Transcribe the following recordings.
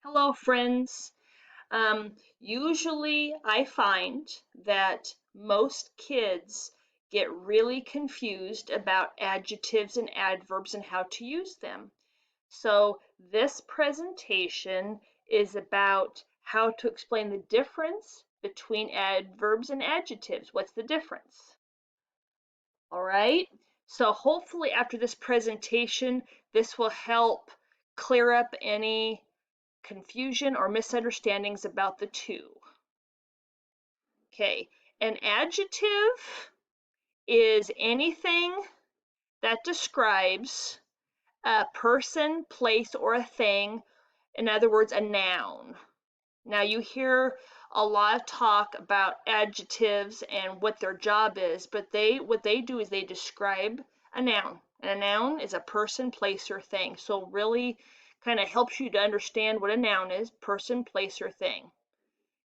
Hello, friends. Usually I find that most kids get really confused about adjectives and adverbs and how to use them. So this presentation is about how to explain the difference between adverbs and adjectives. What's the difference? All right. So hopefully after this presentation, this will help clear up any confusion or misunderstandings about the two. Okay, an adjective is anything that describes a person, place, or a thing. In other words, a noun. Now you hear a lot of talk about adjectives and what their job is, but what they do is they describe a noun. And a noun is a person, place, or thing. So really kind of helps you to understand what a noun is, person, place, or thing.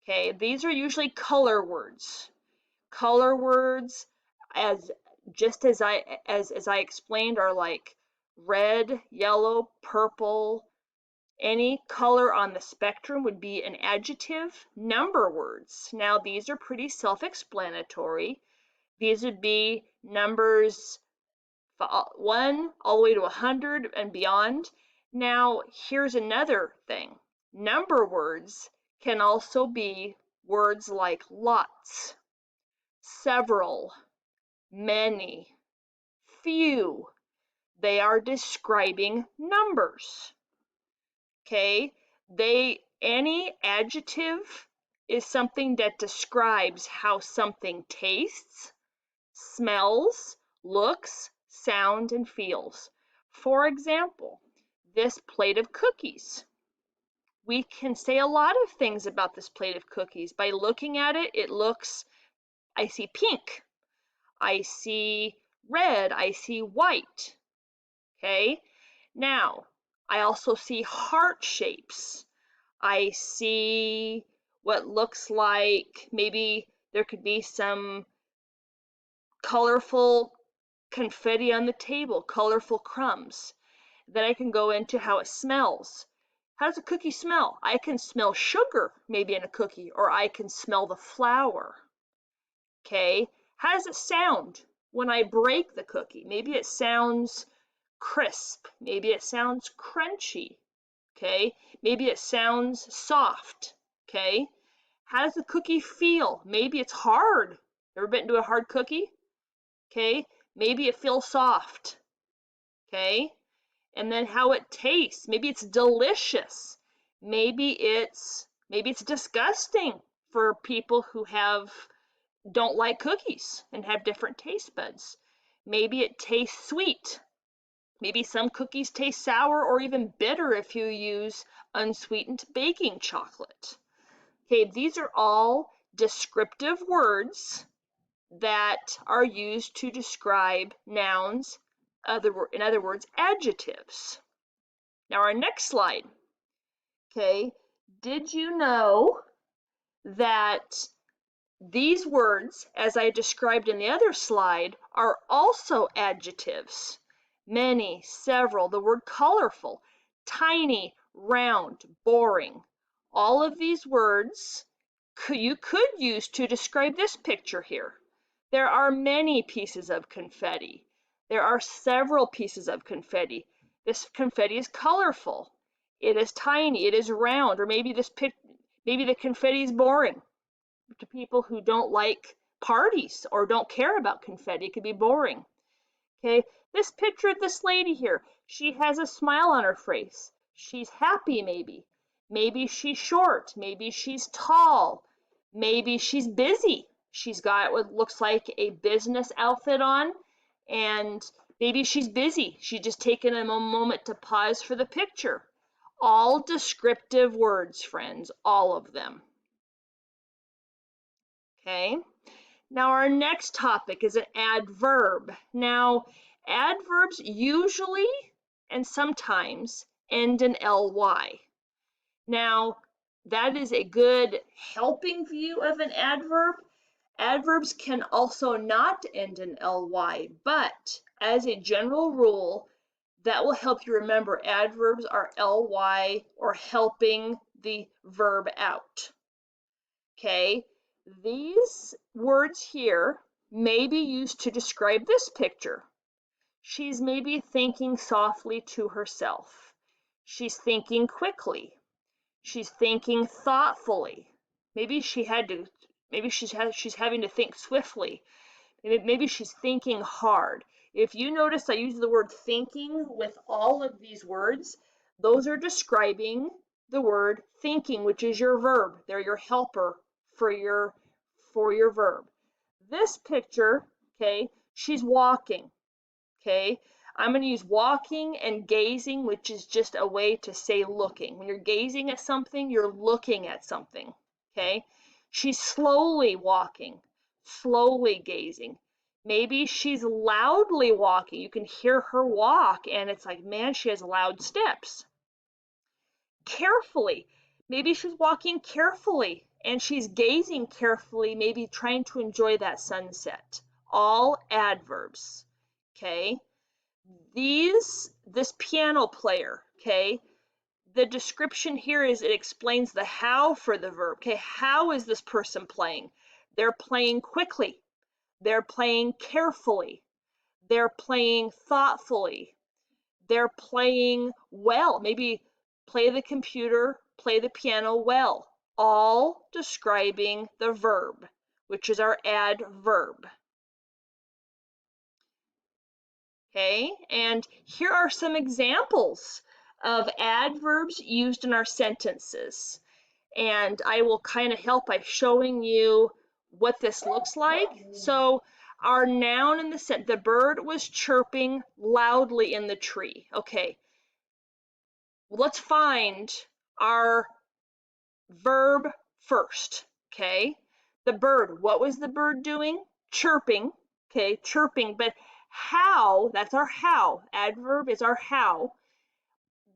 Okay, these are usually color words. Color words, as just as I explained, are like red, yellow, purple. Any color on the spectrum would be an adjective. Number words. Now these are pretty self-explanatory. These would be numbers 1 all the way to 100 and beyond. Now here's another thing. Number words can also be words like lots, several, many, few. They are describing numbers. Okay? Any adjective is something that describes how something tastes, smells, looks, sounds, and feels. For example, this plate of cookies. We can say a lot of things about this plate of cookies. By looking at it, I see pink, I see red, I see white. Okay? Now, I also see heart shapes. I see what looks like maybe there could be some colorful confetti on the table, colorful crumbs. Then I can go into how it smells. How does a cookie smell? I can smell sugar maybe in a cookie, or I can smell the flour. Okay, how does it sound when I break the cookie? Maybe it sounds crisp, maybe it sounds crunchy. Okay, maybe it sounds soft. Okay, how does the cookie feel? Maybe it's hard. Ever bitten into a hard cookie? Okay, maybe it feels soft. Okay, and then how it tastes. Maybe it's delicious. Maybe it's disgusting for people who don't like cookies and have different taste buds. Maybe it tastes sweet. Maybe some cookies taste sour or even bitter if you use unsweetened baking chocolate. Okay, these are all descriptive words that are used to describe nouns, in other words, adjectives. Now our next slide. Okay, did you know that these words, as I described in the other slide, are also adjectives? Many, several, the word colorful, tiny, round, boring. All of these words you could use to describe this picture here. There are many pieces of confetti. There are several pieces of confetti. This confetti is colorful. It is tiny. It is round. Or maybe the confetti is boring to people who don't like parties or don't care about confetti. It could be boring. Okay, this picture of this lady here, she has a smile on her face. She's happy maybe. Maybe she's short. Maybe she's tall. Maybe she's busy. She's got what looks like a business outfit on, and maybe she's busy. She's just taken a moment to pause for the picture. All descriptive words, friends, all of them. Okay. Now our next topic is an adverb. Now, adverbs usually and sometimes end in ly. Now, that is a good helping view of an adverb. Adverbs can also not end in ly, but as a general rule, That will help you remember adverbs are ly or helping the verb out. Okay, these words here may be used to describe this picture. She's maybe thinking softly to herself. She's thinking quickly. She's thinking thoughtfully. Maybe she's having to think swiftly. Maybe she's thinking hard. If you notice I use the word thinking with all of these words, those are describing the word thinking, which is your verb. They're your helper for your verb. This picture, okay, she's walking, okay? I'm going to use walking and gazing, which is just a way to say looking. When you're gazing at something, you're looking at something, okay? She's slowly walking, slowly gazing. Maybe she's loudly walking. You can hear her walk, and it's like, man, she has loud steps. Carefully. Maybe she's walking carefully, and she's gazing carefully, maybe trying to enjoy that sunset. All adverbs, okay? This piano player, okay, the description here is it explains the how for the verb. Okay, how is this person playing? They're playing quickly. They're playing carefully. They're playing thoughtfully. They're playing well. Maybe play the computer, play the piano well. All describing the verb, which is our adverb. Okay, and here are some examples of adverbs used in our sentences. And I will kind of help by showing you what this looks like. So our noun in the sentence, the bird was chirping loudly in the tree. Okay, let's find our verb first. Okay, the bird, what was the bird doing? Chirping. Okay, chirping, but how, that's our how. Adverb is our how.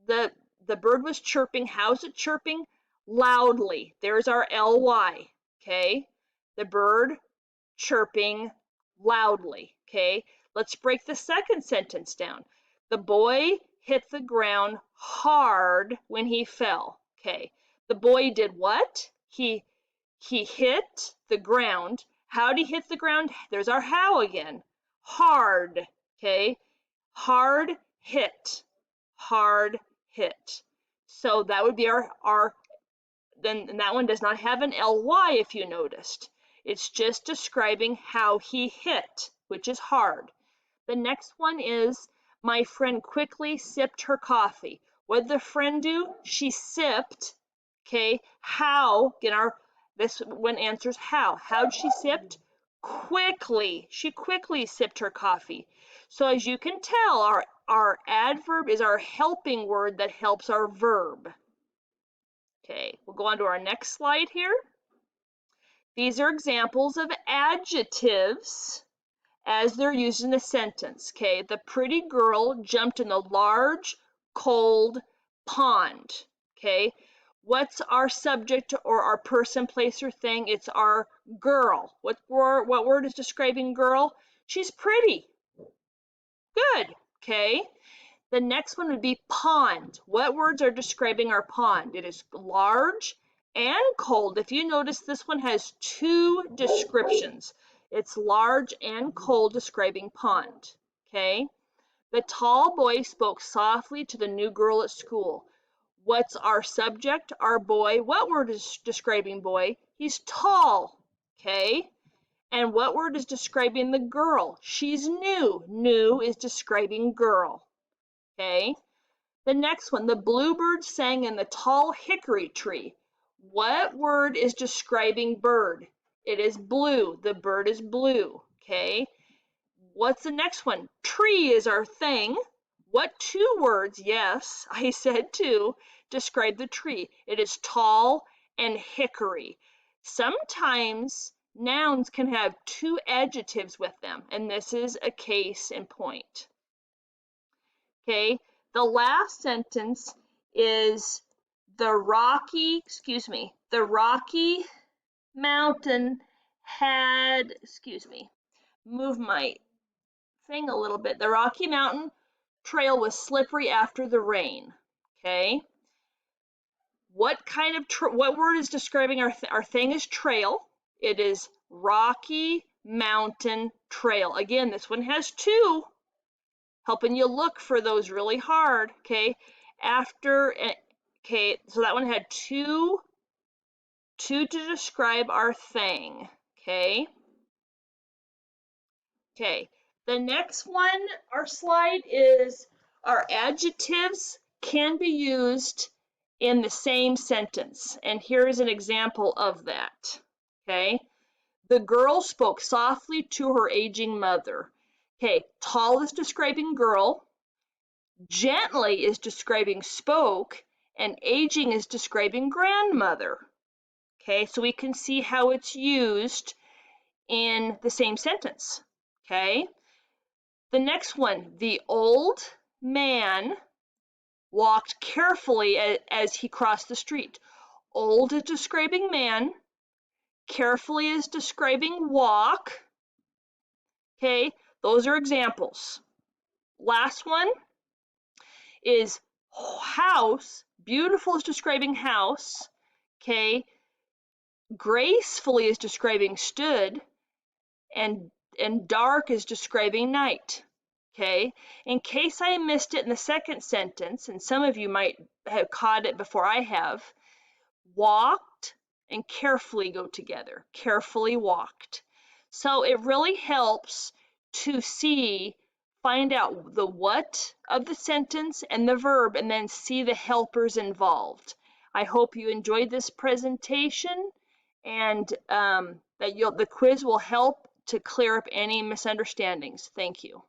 The bird was chirping. How's it chirping? Loudly. There's our ly. Okay, the bird chirping loudly. Okay, let's break the second sentence down. The boy hit the ground hard when he fell. Okay, the boy did what? He hit the ground. How did he hit the ground? There's our how again. Hard. Okay, hard hit. Hard hit. So that would be our then that one does not have an ly if you noticed. It's just describing how he hit, which is hard. The next one is my friend quickly sipped her coffee. What did the friend do? She sipped. Okay, how? Again, this one answers how. How'd she sipped? Quickly. She quickly sipped her coffee. So as you can tell, our adverb is our helping word that helps our verb. Okay, we'll go on to our next slide here. These are examples of adjectives as they're used in a sentence. Okay, the pretty girl jumped in a large, cold pond. Okay, what's our subject or our person, place, or thing? It's our girl. What word is describing girl? She's pretty. Good. Okay. The next one would be pond. What words are describing our pond? It is large and cold. If you notice, this one has two descriptions. It's large and cold, describing pond. Okay. The tall boy spoke softly to the new girl at school. What's our subject? Our boy. What word is describing boy? He's tall. Okay. And what word is describing the girl? She's new. New is describing girl. Okay. The next one, the bluebird sang in the tall hickory tree. What word is describing bird? It is blue. The bird is blue. Okay. What's the next one? Tree is our thing. What two words? Yes, I said two. Describe the tree. It is tall and hickory. Sometimes nouns can have two adjectives with them, and this is a case in point. Okay, the last sentence is the Rocky Mountain had, move my thing a little bit. The Rocky Mountain trail was slippery after the rain. Okay. What kind of what word is describing our thing is trail? It is rocky mountain trail. Again, this one has two, helping you look for those really hard. Okay. Okay, so that one had two to describe our thing. Okay. Okay, the next one, our slide is our adjectives can be used in the same sentence. And here is an example of that. Okay, the girl spoke softly to her aging mother. Okay, tall is describing girl, gently is describing spoke, and aging is describing grandmother. Okay, so we can see how it's used in the same sentence. Okay. The next one, the old man walked carefully as he crossed the street. Old is describing man, carefully is describing walk. Okay, those are examples. Last one is house, beautiful is describing house. Okay, gracefully is describing stood, and dark is describing night. Okay, in case I missed it in the second sentence, and some of you might have caught it before I have, walked and carefully go together. Carefully walked. So it really helps to find out the what of the sentence and the verb, and then see the helpers involved. I hope you enjoyed this presentation, and that the quiz will help to clear up any misunderstandings. Thank you.